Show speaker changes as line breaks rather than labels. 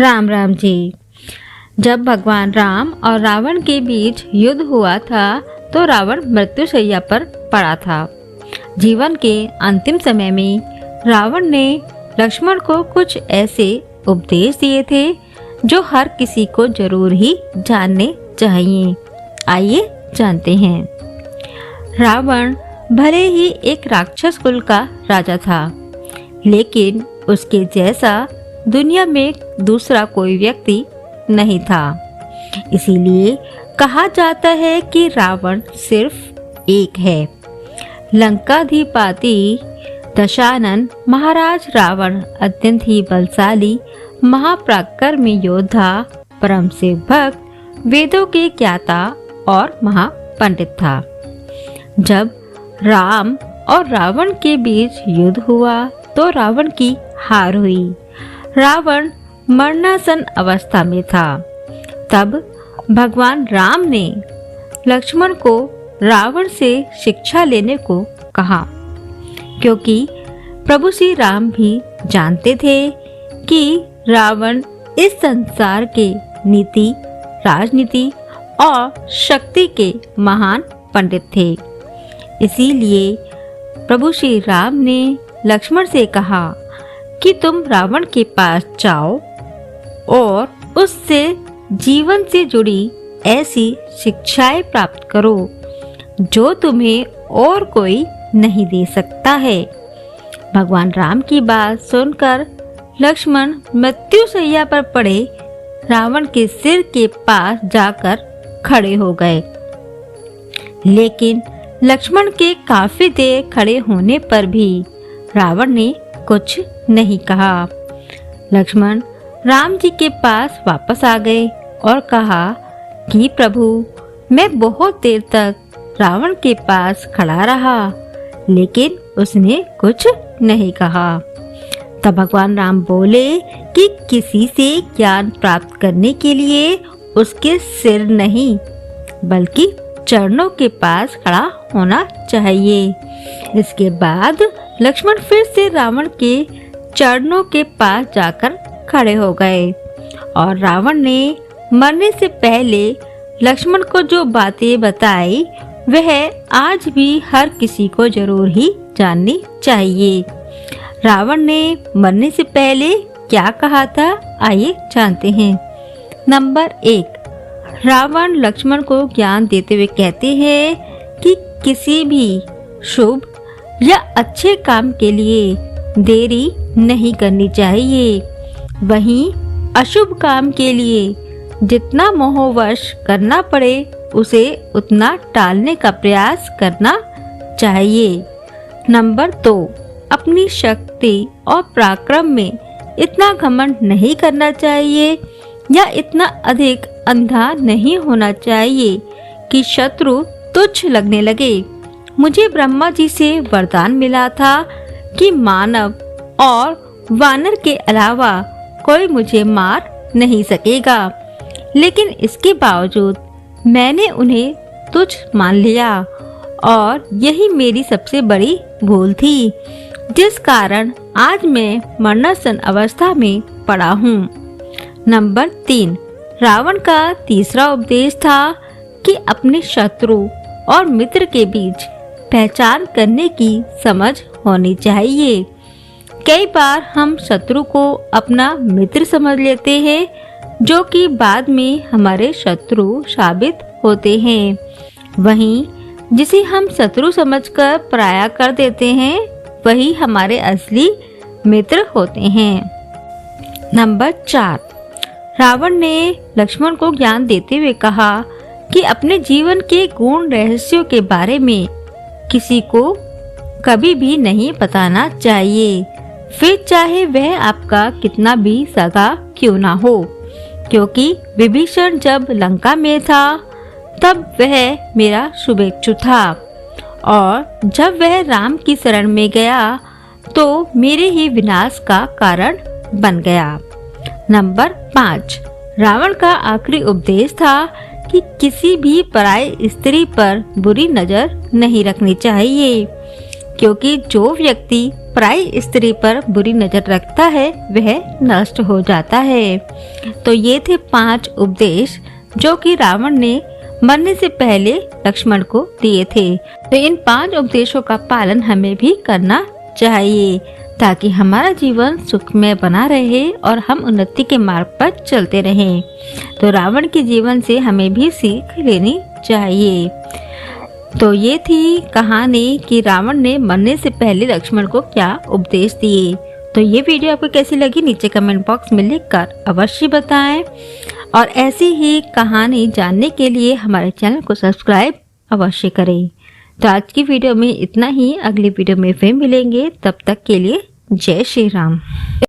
राम राम जी। जब भगवान राम और रावण के बीच युद्ध हुआ था तो रावण मृत्युशैया पर पड़ा था। जीवन के अंतिम समय में रावण ने लक्ष्मण को कुछ ऐसे उपदेश दिए थे जो हर किसी को जरूर ही जानने चाहिए। आइए जानते हैं। रावण भले ही एक राक्षस कुल का राजा था, लेकिन उसके जैसा दुनिया में दूसरा कोई व्यक्ति नहीं था। इसीलिए कहा जाता है कि रावण सिर्फ एक है। लंकाधिपति दशानन महाराज रावण अत्यंत ही बलशाली, महापराक्रमी योद्धा, परम से भक्त, वेदों के ज्ञाता और महापंडित था। जब राम और रावण के बीच युद्ध हुआ तो रावण की हार हुई। रावण मरणासन अवस्था में था। तब भगवान राम ने लक्ष्मण को रावण से शिक्षा लेने को कहा, क्योंकि प्रभु श्री राम भी जानते थे कि रावण इस संसार के नीति, राजनीति और शक्ति के महान पंडित थे। इसीलिए प्रभु श्री राम ने लक्ष्मण से कहा कि तुम रावण के पास जाओ और उससे जीवन से जुड़ी ऐसी शिक्षाएं प्राप्त करो जो तुम्हें और कोई नहीं दे सकता है। भगवान राम की बात सुनकर लक्ष्मण मृत्युशैया पर पड़े रावण के सिर के पास जाकर खड़े हो गए। लेकिन लक्ष्मण के काफी देर खड़े होने पर भी रावण ने कुछ नहीं कहा। लक्ष्मण राम जी के पास वापस आ गए और कहा कि प्रभु, मैं बहुत देर तक रावण के पास खड़ा रहा, लेकिन उसने कुछ नहीं कहा। तब भगवान राम बोले कि किसी से ज्ञान प्राप्त करने के लिए उसके सिर नहीं बल्कि चरणों के पास खड़ा होना चाहिए। इसके बाद लक्ष्मण फिर से रावण के चरणों के पास जाकर खड़े हो गए और रावण ने मरने से पहले लक्ष्मण को जो बातें बताई वह आज भी हर किसी को जरूर ही जाननी चाहिए। रावण ने मरने से पहले क्या कहा था, आइए जानते हैं। नंबर 1, रावण लक्ष्मण को ज्ञान देते हुए कहते हैं कि किसी भी शुभ या अच्छे काम के लिए देरी नहीं करनी चाहिए। वहीं अशुभ काम के लिए जितना मोहवश करना पड़े उसे उतना टालने का प्रयास करना चाहिए। नंबर 2, अपनी शक्ति और पराक्रम में इतना घमंड नहीं करना चाहिए या इतना अधिक अंधा नहीं होना चाहिए कि शत्रु तुच्छ लगने लगे। मुझे ब्रह्मा जी से वरदान मिला था कि मानव और वानर के अलावा कोई मुझे मार नहीं सकेगा, लेकिन इसके बावजूद मैंने उन्हें तुच्छ मान लिया और यही मेरी सबसे बड़ी भूल थी, जिस कारण आज मैं मरणासन अवस्था में पड़ा हूँ। नंबर 3, रावण का तीसरा उपदेश था कि अपने शत्रु और मित्र के बीच पहचान करने की समझ होनी चाहिए। कई बार हम शत्रु को अपना मित्र समझ लेते हैं, जो कि बाद में हमारे शत्रु साबित होते हैं। वहीं जिसे हम शत्रु समझकर पराया कर देते हैं वही हमारे असली मित्र होते हैं। नंबर 4, रावण ने लक्ष्मण को ज्ञान देते हुए कहा कि अपने जीवन के गूढ़ रहस्यों के बारे में किसी को कभी भी नहीं बताना चाहिए, फिर चाहे वह आपका कितना भी सगा क्यों ना हो। क्योंकि विभीषण जब लंका में था तब वह मेरा शुभेच्छु था, और जब वह राम की शरण में गया तो मेरे ही विनाश का कारण बन गया। नंबर 5, रावण का आखिरी उपदेश था कि किसी भी पराई स्त्री पर बुरी नजर नहीं रखनी चाहिए, क्योंकि जो व्यक्ति पराई स्त्री पर बुरी नजर रखता है वह नष्ट हो जाता है। तो ये थे 5 उपदेश जो कि रावण ने मरने से पहले लक्ष्मण को दिए थे। तो इन 5 उपदेशों का पालन हमें भी करना चाहिए ताकि हमारा जीवन सुखमय बना रहे और हम उन्नति के मार्ग पर चलते रहें। तो रावण के जीवन से हमें भी सीख लेनी चाहिए। तो ये थी कहानी कि रावण ने मरने से पहले लक्ष्मण को क्या उपदेश दिए। तो ये वीडियो आपको कैसी लगी नीचे कमेंट बॉक्स में लिखकर अवश्य बताएं और ऐसी ही कहानी जानने के लिए हमारे चैनल को सब्सक्राइब अवश्य करें। तो आज की वीडियो में इतना ही, अगली वीडियो में फिर मिलेंगे, तब तक के लिए जय श्री राम।